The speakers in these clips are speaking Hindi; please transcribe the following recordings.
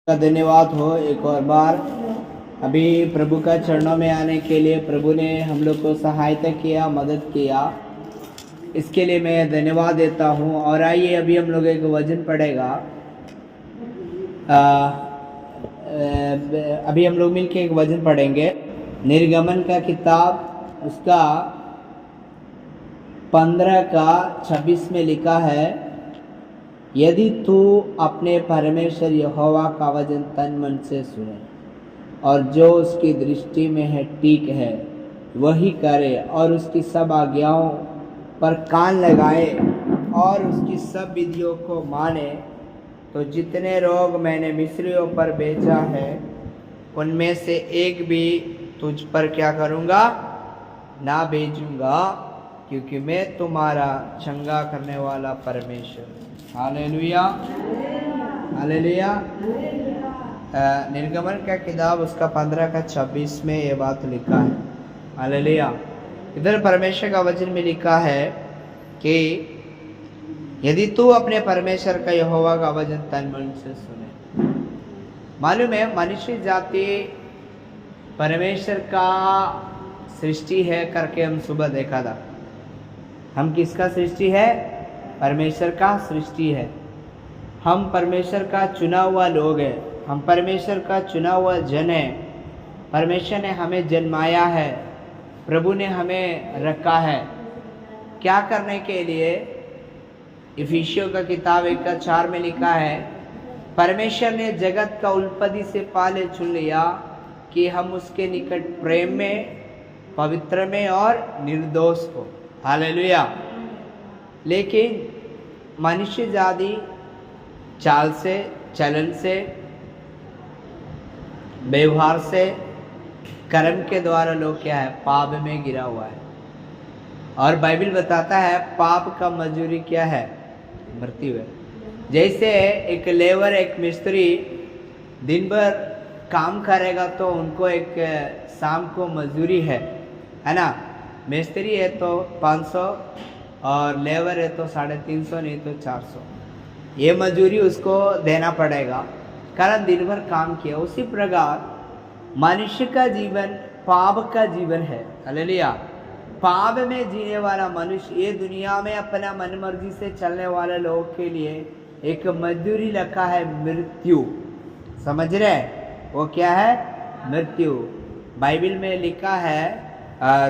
का धन्यवाद हो एक और बार अभी प्रभु का चरणों में आने के लिए प्रभु ने हम लोग को सहायता किया, मदद किया, इसके लिए मैं धन्यवाद देता हूँ। और आइए अभी हम लोग एक वचन पढ़ेगा। अभी हम लोग मिलके एक वचन पढ़ेंगे। निर्गमन का किताब उसका 15 का 26 में लिखा है, यदि तू अपने परमेश्वर यहोवा का वचन तन मन से सुने और जो उसकी दृष्टि में है ठीक है वही करे और उसकी सब आज्ञाओं पर कान लगाए और उसकी सब विधियों को माने, तो जितने रोग मैंने मिस्रियों पर भेजा है उनमें से एक भी तुझ पर क्या करूँगा, ना भेजूँगा, क्योंकि मैं तुम्हारा चंगा करने वाला परमेश्वर। Hallelujah, hallelujah. निर्गमन का किताब उसका 15 का 26 में ये बात लिखा है। हालेलुया। इधर परमेश्वर का वचन में लिखा है कि यदि तू अपने परमेश्वर का यहोवा का वचन तन मन से सुने। मालूम है मनुष्य जाति परमेश्वर का सृष्टि है करके हम सुबह देखा था। हम किसका सृष्टि है? परमेश्वर का सृष्टि है। हम परमेश्वर का चुना हुआ लोग हैं, हम परमेश्वर का चुना हुआ जन है। परमेश्वर ने हमें जन्माया है, प्रभु ने हमें रखा है क्या करने के लिए? इफिसियों का किताब 1:4 में लिखा है, परमेश्वर ने जगत का उत्पत्ति से पहले चुन लिया कि हम उसके निकट प्रेम में, पवित्र में और निर्दोष हो। हालेलुया। लेकिन मनुष्य जाति चाल से, चलन से, व्यवहार से, कर्म के द्वारा लोग क्या है? पाप में गिरा हुआ है। और बाइबल बताता है पाप का मजदूरी क्या है? मृत्यु है। जैसे एक लेबर, एक मिस्त्री दिन भर काम करेगा तो उनको एक शाम को मजदूरी है ना? मिस्त्री है तो 500 और लेबर है तो 350, नहीं तो 400, ये मजदूरी उसको देना पड़ेगा, कारण दिन भर काम किया। उसी प्रकार मनुष्य का जीवन पाप का जीवन है। हालेलुया। पाप में जीने वाला मनुष्य ये दुनिया में अपना मनमर्जी से चलने वाले लोगों के लिए एक मजदूरी रखा है, मृत्यु। समझ रहे? वो क्या है? मृत्यु। बाइबल में लिखा है,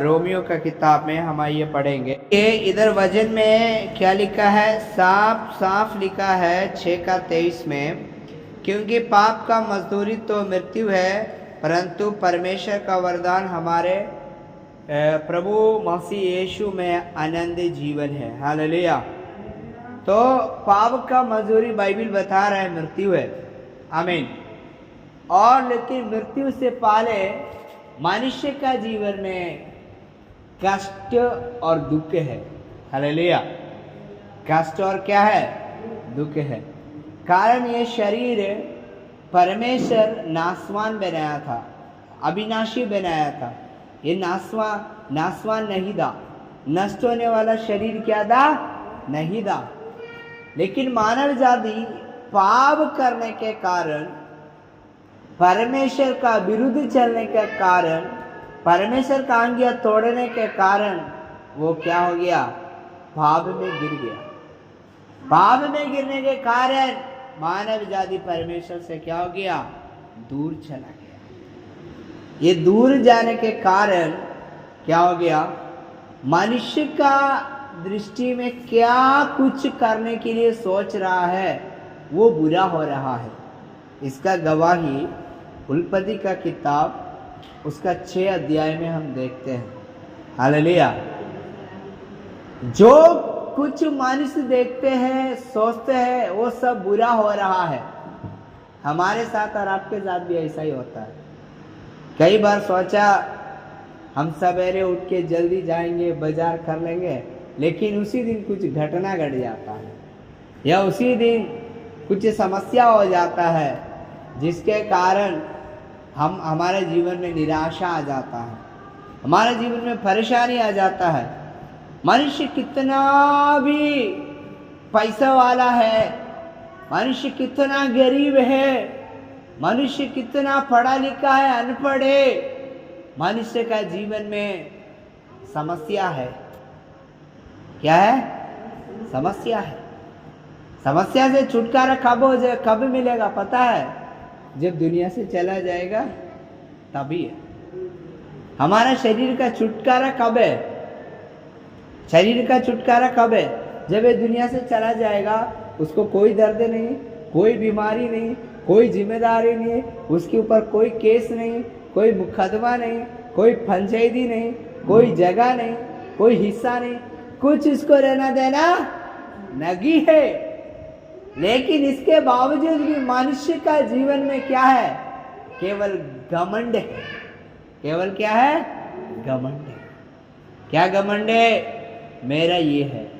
रोमियो का किताब में हम ये पढ़ेंगे। ये इधर वचन में क्या लिखा है? साफ साफ लिखा है 6 का 23 में, क्योंकि पाप का मजदूरी तो मृत्यु है, परंतु परमेश्वर का वरदान हमारे प्रभु मसीह यीशु में आनंद जीवन है। हालेलुया। तो पाप का मजदूरी बाइबल बता रहा है मृत्यु है। आमीन। और लेकिन मृत्यु से पहले मनुष्य का जीवन में कष्ट और दुख है। हालेलुया। कष्ट और क्या है? दुख है। कारण ये शरीर परमेश्वर नासवान बनाया था, अविनाशी बनाया था। ये नासवान नहीं था, नष्ट होने वाला शरीर क्या था? नहीं था। लेकिन मानव जाति पाप करने के कारण, परमेश्वर का विरुद्ध चलने के कारण, परमेश्वर का आज्ञा तोड़ने के कारण वो क्या हो गया? पाप में गिर गया। पाप में गिरने के कारण मानव जाति परमेश्वर से क्या हो गया? दूर चला गया। ये दूर जाने के कारण क्या हो गया? मनुष्य का दृष्टि में क्या कुछ करने के लिए सोच रहा है वो बुरा हो रहा है। इसका गवाही उत्पत्ति का किताब उसका 6 अध्याय में हम देखते हैं। हालेलुया। जो कुछ मनुष्य देखते हैं, सोचते हैं, वो सब बुरा हो रहा है। हमारे साथ और आपके साथ भी ऐसा ही होता है। कई बार सोचा हम सवेरे उठ के जल्दी जाएंगे, बाजार कर लेंगे, लेकिन उसी दिन कुछ घटना घट जाता है या उसी दिन कुछ समस्या हो जाता है, जिसके कारण हमारे जीवन में निराशा आ जाता है, हमारे जीवन में परेशानी आ जाता है। मनुष्य कितना भी पैसा वाला है, मनुष्य कितना गरीब है, मनुष्य कितना पढ़ा लिखा है, अनपढ़ है, मनुष्य का जीवन में समस्या है। क्या है? समस्या है। समस्या से छुटकारा कब मिलेगा पता है? जब दुनिया से चला जाएगा तभी है। हमारा शरीर का छुटकारा कब है? शरीर का छुटकारा कब है? जब ये दुनिया से चला जाएगा, उसको कोई दर्द नहीं, कोई बीमारी नहीं, कोई जिम्मेदारी नहीं, उसके ऊपर कोई केस नहीं, कोई मुकदमा नहीं, कोई पंचायती नहीं, कोई जगह नहीं, कोई हिस्सा नहीं, कुछ इसको रहना देना नहीं है। लेकिन इसके बावजूद भी मनुष्य का जीवन में क्या है? केवल घमंड है। केवल क्या है? घमंड है। क्या घमंड है? मेरा ये है,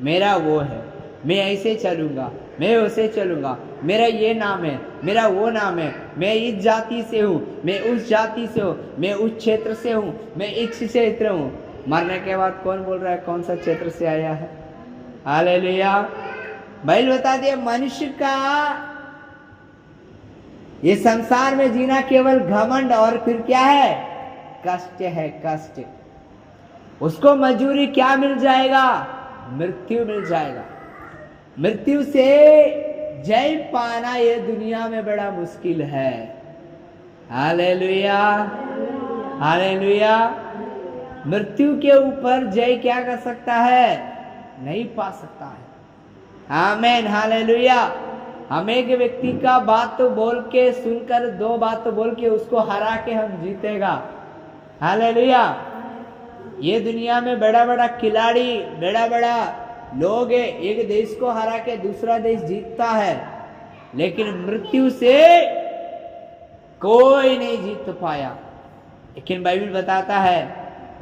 मेरा वो है, मैं ऐसे चलूंगा, मैं वैसे चलूंगा, मेरा ये नाम है, मेरा वो नाम है, मैं इस जाति से हूँ, मैं उस जाति से हूँ, मैं उस क्षेत्र से हूँ, मैं इस क्षेत्र हूँ। मरने के बाद कौन बोल रहा है कौन सा क्षेत्र से आया है? हालेलुया। बाइबल बता दिए मनुष्य का ये संसार में जीना केवल घमंड और फिर क्या है? कष्ट है, कष्ट। उसको मजूरी क्या मिल जाएगा? मृत्यु मिल जाएगा। मृत्यु से जय पाना ये दुनिया में बड़ा मुश्किल है। Hallelujah, hallelujah. मृत्यु के ऊपर जय क्या कर सकता है? नहीं पा सकता है। आमीन, हालेलुया। हम एक व्यक्ति का बात तो बोल के सुनकर, दो बात तो बोल के उसको हरा के हम जीतेगा। हालेलुया। ये दुनिया में बड़ा बड़ा खिलाड़ी, बड़ा बड़ा लोग है, एक देश को हरा के दूसरा देश जीतता है, लेकिन मृत्यु से कोई नहीं जीत पाया। लेकिन बाइबल बताता है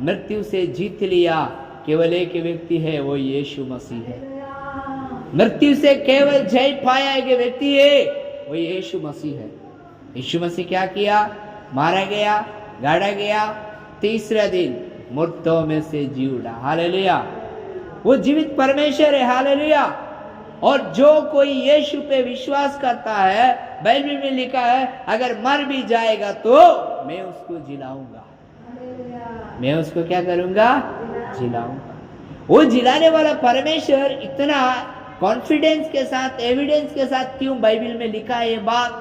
मृत्यु से जीत लिया केवल एक व्यक्ति है, वो यीशु मसीह है। मृत्यु से केवल जय पाया एक व्यक्ति है, वो यीशु मसीह है। यीशु मसीह क्या किया? मारा गया, गाड़ा गया, तीसरा दिन मुर्दों में से जी उठा। हालेलुया। वो जीवित परमेश्वर है। हालेलुया। और जो कोई यीशु पे विश्वास करता है, बाइबल में लिखा है, अगर मर भी जाएगा तो मैं उसको जिलाऊंगा। मैं उसको क्या करूंगा? जिलाऊंगा। वो जिलाने वाला परमेश्वर इतना कॉन्फिडेंस के साथ, एविडेंस के साथ क्यों बाइबल में लिखा है ये बात?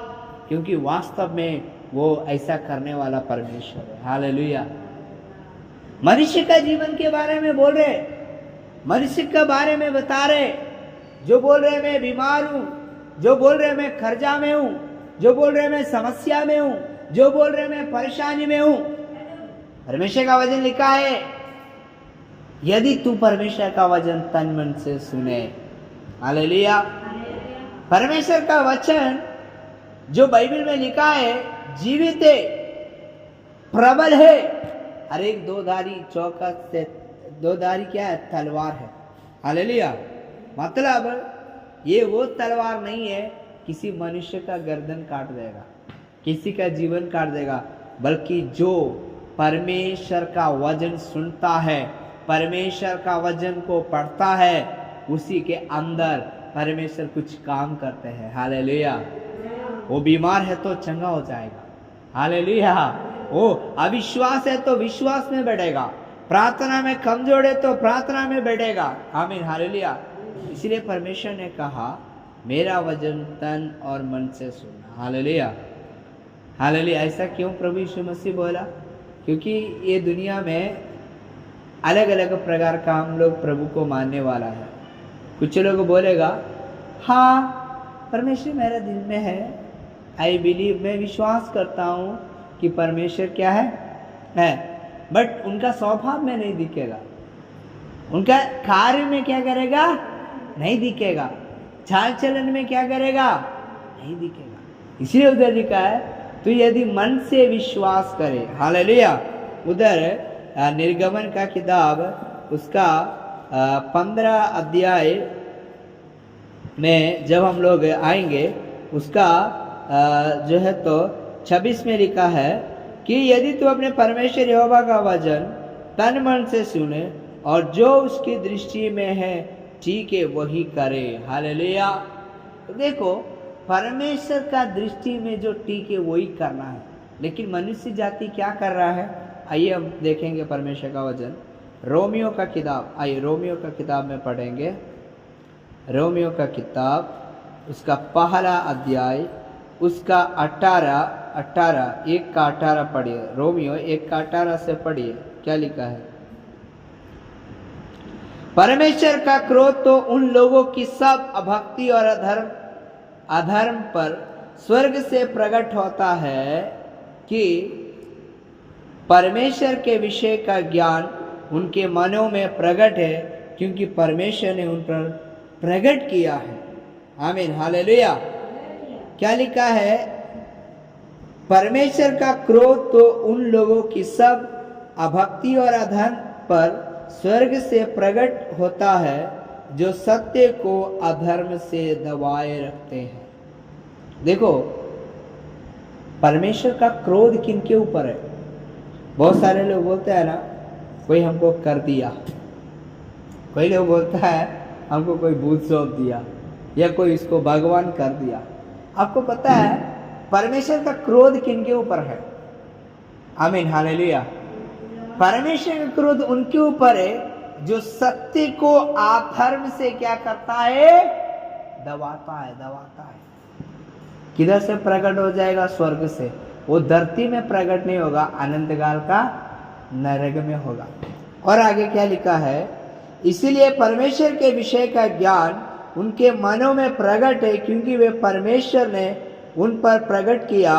क्योंकि वास्तव में वो ऐसा करने वाला परमेश्वर है। हालेलुया। मनुष्य का जीवन के बारे में बोल रहे, मनुष्य के बारे में बता रहे। जो बोल रहे मैं बीमार हूं, जो बोल रहे मैं कर्जा में हूं, जो बोल रहे मैं समस्या में हूं, जो बोल रहे मैं परेशानी में हूं, परमेश्वर का वचन लिखा है, यदि तू परमेश्वर का वचन तन मन से सुने। हालेलुया। परमेश्वर का वचन जो बाइबल में लिखा है जीवित है, प्रबल है। हर एक दो-धारी चौकस से, दो-धारी क्या है? तलवार है। हालेलुया। मतलब ये वो तलवार नहीं है किसी मनुष्य का गर्दन काट देगा, किसी का जीवन काट देगा, बल्कि जो परमेश्वर का वचन सुनता है, परमेश्वर का वचन को पढ़ता है, उसी के अंदर परमेश्वर कुछ काम करते हैं। हालेलुया। वो बीमार है तो चंगा हो जाएगा। हालेलुया। वो अविश्वास है तो विश्वास में बढ़ेगा, प्रार्थना में कमजोर है तो प्रार्थना में बढ़ेगा। आमीन, हालेलुया। इसलिए परमेश्वर ने कहा मेरा वचन तन और मन से सुनना। Hallelujah, hallelujah. ऐसा क्यों प्रभु यीशु मसीह बोला? क्योंकि ये दुनिया में अलग अलग प्रकार का हम लोग प्रभु को मानने वाला है। कुछ लोग बोलेगा हाँ परमेश्वर मेरे दिल में है, आई बिलीव, मैं विश्वास करता हूँ कि परमेश्वर क्या है, बट उनका स्वभाव में नहीं दिखेगा, उनका कार्य में क्या करेगा? नहीं दिखेगा, चाल चलन में क्या करेगा? नहीं दिखेगा। इसलिए उधर लिखा है तो यदि मन से विश्वास करे। हालेलुया। उधर निर्गमन का किताब उसका 15 अध्याय में जब हम लोग आएंगे, उसका जो है तो 26 में लिखा है कि यदि तू अपने परमेश्वर यहोवा का वचन तन मन से सुने और जो उसकी दृष्टि में है ठीक है वही करे। हालेलुया। तो देखो परमेश्वर का दृष्टि में जो ठीक है वही करना है। लेकिन मनुष्य जाति क्या कर रहा है, आइए हम देखेंगे परमेश्वर का वचन। रोमियो का किताब, आइए रोमियो का किताब में पढ़ेंगे। रोमियो का किताब उसका पहला अध्याय उसका 1 का 18 पढ़िए। रोमियो 1 का 18 से पढ़िए, क्या लिखा है। परमेश्वर का क्रोध तो उन लोगों की सब अभक्ति और अधर्म पर स्वर्ग से प्रकट होता है कि परमेश्वर के विषय का ज्ञान उनके मनों में प्रकट है, क्योंकि परमेश्वर ने उन पर प्रकट किया है। आमीन, हालेलुया। क्या लिखा है, परमेश्वर का क्रोध तो उन लोगों की सब अभक्ति और अधर्म पर स्वर्ग से प्रकट होता है जो सत्य को अधर्म से दबाए रखते हैं। देखो, परमेश्वर का क्रोध किनके ऊपर है। बहुत सारे लोग बोलते हैं ना, कोई हमको कर दिया, कोई लोग बोलता है हमको कोई भूत सौंप दिया, या कोई इसको भगवान कर दिया। आपको पता है परमेश्वर का क्रोध किनके ऊपर है। आमीन, हालेलुया। परमेश्वर का क्रोध उनके ऊपर है जो सत्य को अधर्म से क्या करता है, दबाता है। किधर से प्रकट हो जाएगा, स्वर्ग से। वो धरती में प्रकट नहीं होगा, अनंत काल का नरक में होगा। और आगे क्या लिखा है, इसीलिए परमेश्वर के विषय का ज्ञान उनके मनों में प्रकट है, क्योंकि वे परमेश्वर ने उन पर प्रकट किया।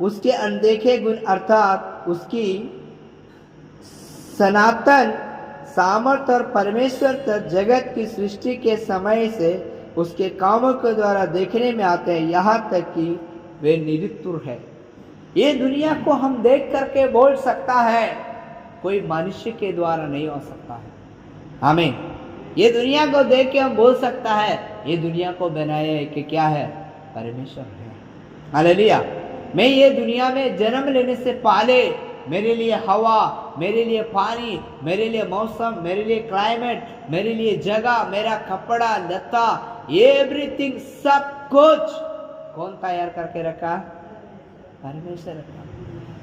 उसके अनदेखे गुण अर्थात उसकी सनातन सामर्थ और परमेश्वर तक जगत की सृष्टि के समय से उसके कामों के द्वारा देखने में आते हैं, यहाँ तक कि वे निरंतर है। ये दुनिया को हम देख करके बोल सकता है, कोई मनुष्य के द्वारा नहीं हो सकता है। हमें ये दुनिया को देख के हम बोल सकता है, ये दुनिया को बनाया है कि क्या है, परमेश्वर है। हालेलुया। मैं ये दुनिया में जन्म लेने से पहले मेरे लिए हवा, मेरे लिए पानी, मेरे लिए मौसम, मेरे लिए क्लाइमेट, मेरे लिए जगह, मेरा कपड़ा लता, एवरीथिंग, सब कुछ कौन तैयार करके रखा, परमेश्वर रखा।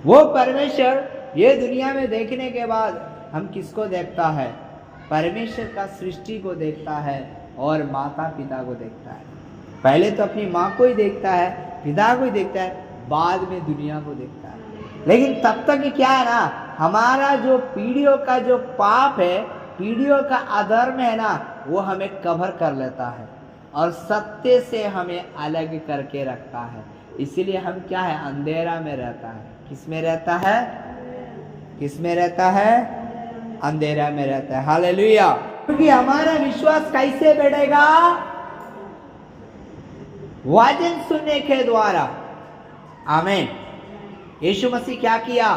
वो परमेश्वर ये दुनिया में देखने के बाद हम किसको देखता है, परमेश्वर का सृष्टि को देखता है और माता पिता को देखता है। पहले तो अपनी माँ को ही देखता है, पिता को ही देखता है, बाद में दुनिया को देखता है। लेकिन तब तक क्या है ना, हमारा जो पीढ़ियों का जो पाप है, पीढ़ियों का अधर्म है ना, वो हमें कवर कर लेता है और सत्य से हमें अलग करके रखता है। इसीलिए हम क्या है, अंधेरा में रहता है। किस में रहता है, किस में रहता है, अंधेरा में रहता है। हालेलुया। क्योंकि हमारा विश्वास कैसे बढ़ेगा, वचन सुनने के द्वारा। आमीन। यीशु मसीह क्या किया,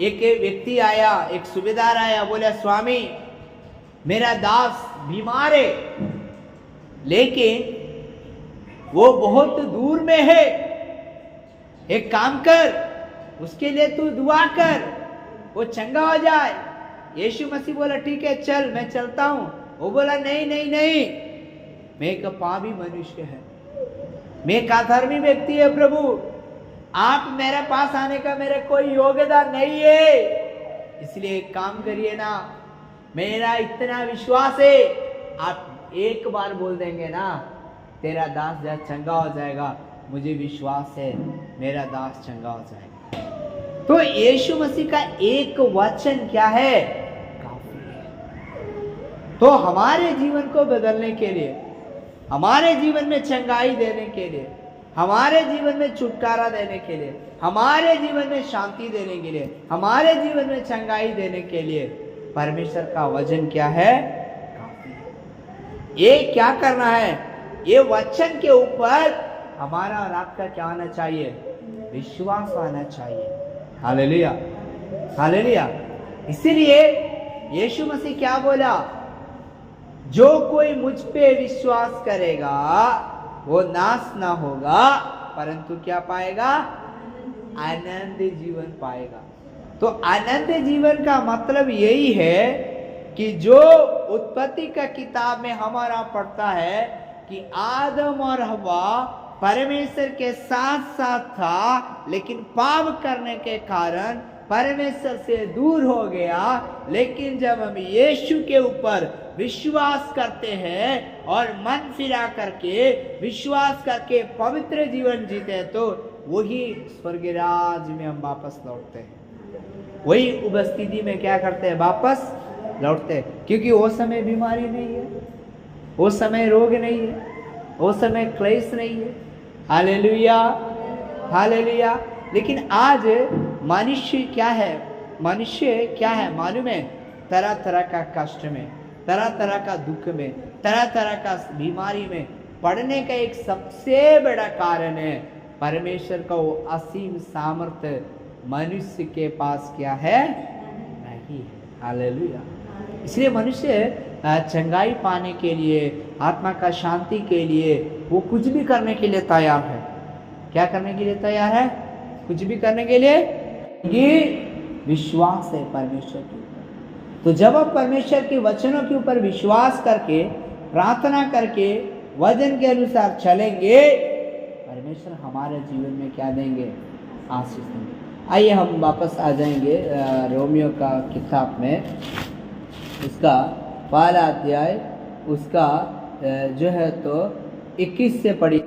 एक व्यक्ति आया, एक सूबेदार आया, बोला स्वामी मेरा दास बीमार है, लेकिन वो बहुत दूर में है, एक काम कर, उसके लिए तू दुआ कर, वो चंगा हो जाए। यीशु मसीह बोला ठीक है चल, मैं चलता हूं। वो बोला नहीं नहीं नहीं, मैं एक पापी मनुष्य है, मैं एक अधर्मी व्यक्ति है प्रभु, आप मेरे पास आने का मेरे कोई योग्यता नहीं है, इसलिए एक काम करिए ना, मेरा इतना विश्वास है, आप एक बार बोल देंगे ना तेरा दास चंगा हो जाएगा, मुझे विश्वास है मेरा दास चंगा हो जाएगा। तो यीशु मसीह का एक वचन क्या है, काफी है। तो हमारे जीवन को बदलने के लिए, हमारे जीवन में चंगाई देने के लिए, हमारे जीवन में छुटकारा देने के लिए, हमारे जीवन में शांति देने के लिए, हमारे जीवन में चंगाई देने के लिए परमेश्वर का वचन क्या है, काफी है। ये क्या करना है, ये वचन के ऊपर हमारा और आपका क्या आना चाहिए, विश्वास आना चाहिए। Hallelujah, hallelujah. इसीलिए यीशु मसीह क्या बोला, जो कोई मुझ पे विश्वास करेगा वो नाश ना होगा परंतु क्या पाएगा, आनंद जीवन पाएगा। तो आनंद जीवन का मतलब यही है कि जो उत्पत्ति का किताब में हमारा पढ़ता है, कि आदम और हवा परमेश्वर के साथ साथ था, लेकिन पाप करने के कारण परमेश्वर से दूर हो गया। लेकिन जब हम यीशु के ऊपर विश्वास करते हैं और मन फिरा करके विश्वास करके पवित्र जीवन जीते हैं, तो वही स्वर्ग राज में हम वापस लौटते हैं। वही उपस्थिति में क्या करते हैं? वापस लौटते हैं। क्योंकि वो समय बीमारी नहीं है, वो समय रोग नहीं है, वो समय क्लेश नहीं है। Hallelujah, hallelujah. लेकिन आज मनुष्य क्या है? मनुष्य क्या है मालूम है? तरह तरह का कष्ट में, तरह तरह का दुख में, तरह तरह का बीमारी में पड़ने का एक सबसे बड़ा कारण है परमेश्वर का वो असीम सामर्थ्य मनुष्य के पास क्या है? नहीं है। हालेलुया। इसलिए मनुष्य चंगाई पाने के लिए, आत्मा का शांति के लिए वो कुछ भी करने के लिए तैयार है। क्या करने के लिए तैयार है? कुछ भी करने के लिए। ये विश्वास है परमेश्वर के ऊपर। तो जब आप परमेश्वर के वचनों के ऊपर विश्वास करके, प्रार्थना करके, वचन के अनुसार चलेंगे, परमेश्वर हमारे जीवन में क्या देंगे? आशीष देंगे। आइए हम वापस आ जाएंगे रोमियो का किताब में, उसका पहला अध्याय, उसका जो है तो 21 से पढ़ी।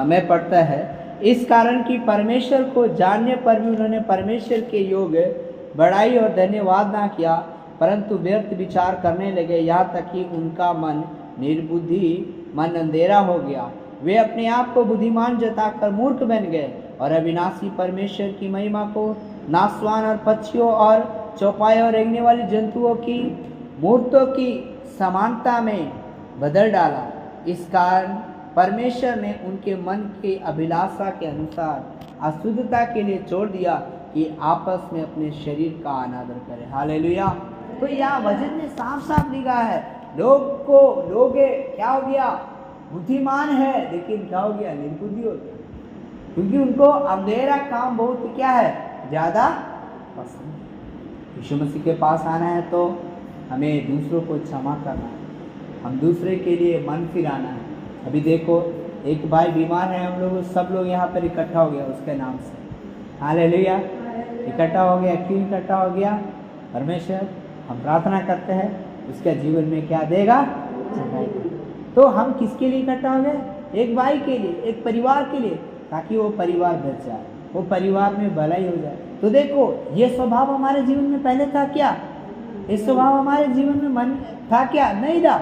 मैं पढ़ता है, इस कारण कि परमेश्वर को जानने पर भी उन्होंने परमेश्वर के योग्य बड़ाई और धन्यवाद ना किया, परंतु व्यर्थ विचार करने लगे, यहाँ तक कि उनका मन निर्बुद्धि, मन अंधेरा हो गया। वे अपने आप को बुद्धिमान जताकर मूर्ख बन गए और अविनाशी परमेश्वर की महिमा को नासवान और पक्षियों और चौपाई और रेंगने वाले जंतुओं की मूर्तों की समानता में बदल डाला। इस कारण परमेश्वर ने उनके मन की अभिलाषा के अनुसार अशुद्धता के लिए छोड़ दिया कि आपस में अपने शरीर का अनादर करें। हालेलुया। तो यहाँ वचन में साफ साफ लिखा है, लोग क्या हो गया? बुद्धिमान है, लेकिन क्या हो गया? निर्बुद्धि हो गया। क्योंकि उनको अंधेरा काम बहुत क्या है? ज़्यादा पसंद है। यीशु मसीह के पास आना है तो हमें दूसरों को क्षमा करना है, हम दूसरे के लिए मन फिराना है। अभी देखो, एक भाई बीमार है, हम लोग सब लोग यहाँ पर इकट्ठा हो गया उसके नाम से। हालेलुया। इकट्ठा हो गया। क्यों इकट्ठा हो गया? परमेश्वर, हम प्रार्थना करते हैं उसके जीवन में क्या देगा? चंगाई। तो हम किसके लिए इकट्ठा हो गए? एक भाई के लिए, एक परिवार के लिए, ताकि वो परिवार बच जाए, वो परिवार में भलाई हो जाए। तो देखो, ये स्वभाव हमारे जीवन में पहले था क्या? ये स्वभाव हमारे जीवन में मन था क्या? नहीं था।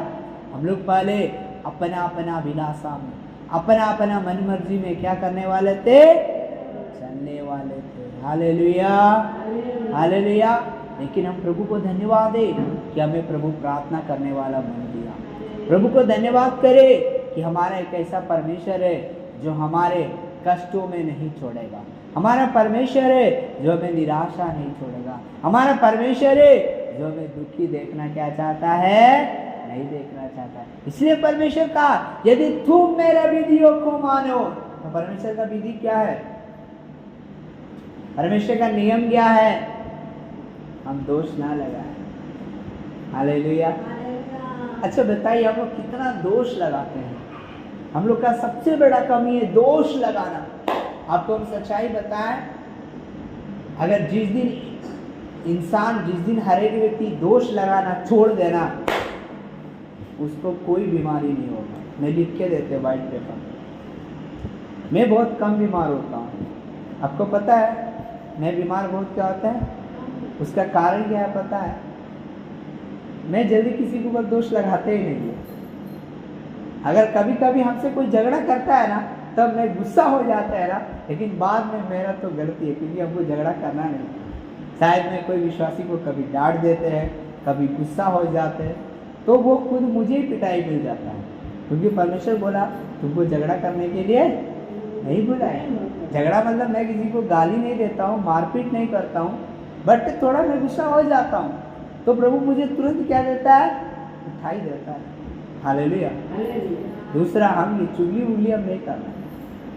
हम लोग पहले अपना अपना अभिलाषा में, अपना अपना मन मर्जी में क्या करने वाले थे? चलने वाले थे। Hallelujah, hallelujah. लेकिन हम प्रभु को धन्यवाद दें कि हमें प्रभु प्रार्थना करने वाला मन दिया। प्रभु को धन्यवाद करें कि हमारा एक ऐसा परमेश्वर है जो हमारे कष्टों में नहीं छोड़ेगा। हमारा परमेश्वर है जो हमें निराशा नहीं छोड़ेगा। हमारा परमेश्वर है जो हमें दुखी देखना क्या चाहता है? नहीं देखना चाहता है। इसलिए परमेश्वर कहा, यदि तुम मेरे विधियों को मानो। तो परमेश्वर का विधि क्या है? परमेश्वर का नियम क्या है? हम दोष ना लगाए। हालेलुया। अच्छा बताइए, हम लोग कितना दोष लगाते हैं? हम लोग का सबसे बड़ा कमी है दोष लगाना। आपको हम सच्चाई बताएं, अगर जिस दिन हर एक व्यक्ति दोष लगाना छोड़ देना, उसको कोई बीमारी नहीं होगा। मैं लिख के देते व्हाइट पेपर। मैं बहुत कम बीमार होता हूँ। आपको पता है मैं बीमार बहुत क्या होता है? उसका कारण क्या है पता है? मैं जल्दी किसी के ऊपर दोष लगाते ही नहीं है। अगर कभी कभी हमसे कोई झगड़ा करता है ना, तब मैं गुस्सा हो जाता है ना, लेकिन बाद में मेरा तो गलती है, क्योंकि हमको झगड़ा करना नहीं। शायद मैं कोई विश्वासी को कभी डांट देते हैं, कभी गुस्सा हो जाते हैं, तो वो खुद मुझे ही पिटाई मिल जाता है। क्योंकि परमेश्वर बोला तुमको झगड़ा करने के लिए नहीं बुलाया। झगड़ा मतलब मैं किसी को गाली नहीं देता हूँ, मारपीट नहीं करता हूँ, बट थोड़ा मैं गुस्सा हो जाता हूँ, तो प्रभु मुझे तुरंत क्या देता है? उठाई देता है। हालेलुया। दूसरा, हम ये चुगली हम नहीं करना।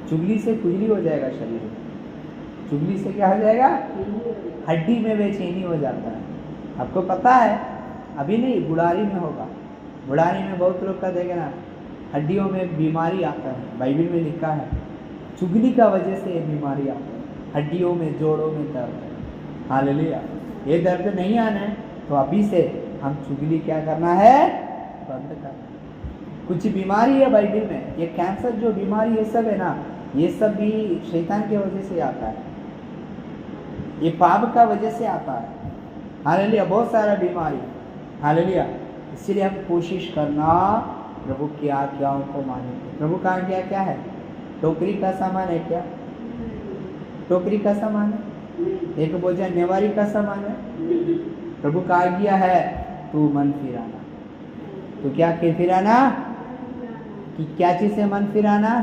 चुगली से खुजली हो जाएगा शरीर में। चुगली से क्या हो जाएगा? हड्डी में बेचैनी हो जाता है। आपको पता है, अभी नहीं, बुढ़ारी में होगा। बुढ़ारी में बहुत लोग का देखे ना, हड्डियों में बीमारी आता है, बाइबल में लिखा है चुगली का वजह से ये बीमारी आता है, हड्डियों में जोड़ों में दर्द है। हालेलुया। ये दर्द नहीं आना है तो अभी से हम चुगली क्या करना है, बंद करना है। कुछ बीमारी है बाइबल में, ये कैंसर जो बीमारी ये सब है ना, ये सब भी शैतान की वजह से आता है, ये पाप का वजह से आता है। हालेलुया। बहुत सारा बीमारी, हालेलुया। इसलिए हम कोशिश करना प्रभु की आज्ञाओं को मानेंगे। प्रभु का आज्ञा क्या है? टोकरी का सामान है क्या? टोकरी का सामान है? एक बोझा नेवारी का सामान है? प्रभु का आज्ञा है तू मन फिराना। तो क्या के फिराना? कि क्या चीज से मन फिराना?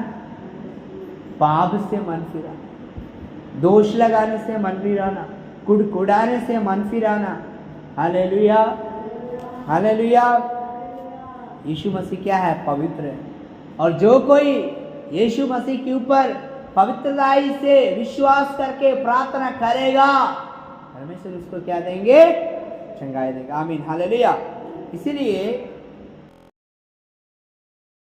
पाप से मन फिराना, दोष लगाने से मन फिराना, कुड़कुड़ाने से मन फिराना। Hallelujah, hallelujah. यीशु मसीह क्या है? पवित्र है। और जो कोई यीशु मसीह के ऊपर पवित्रताई से विश्वास करके प्रार्थना करेगा, परमेश्वर उसको क्या देंगे? चंगाई देगा। आमीन, हालेलुया। इसीलिए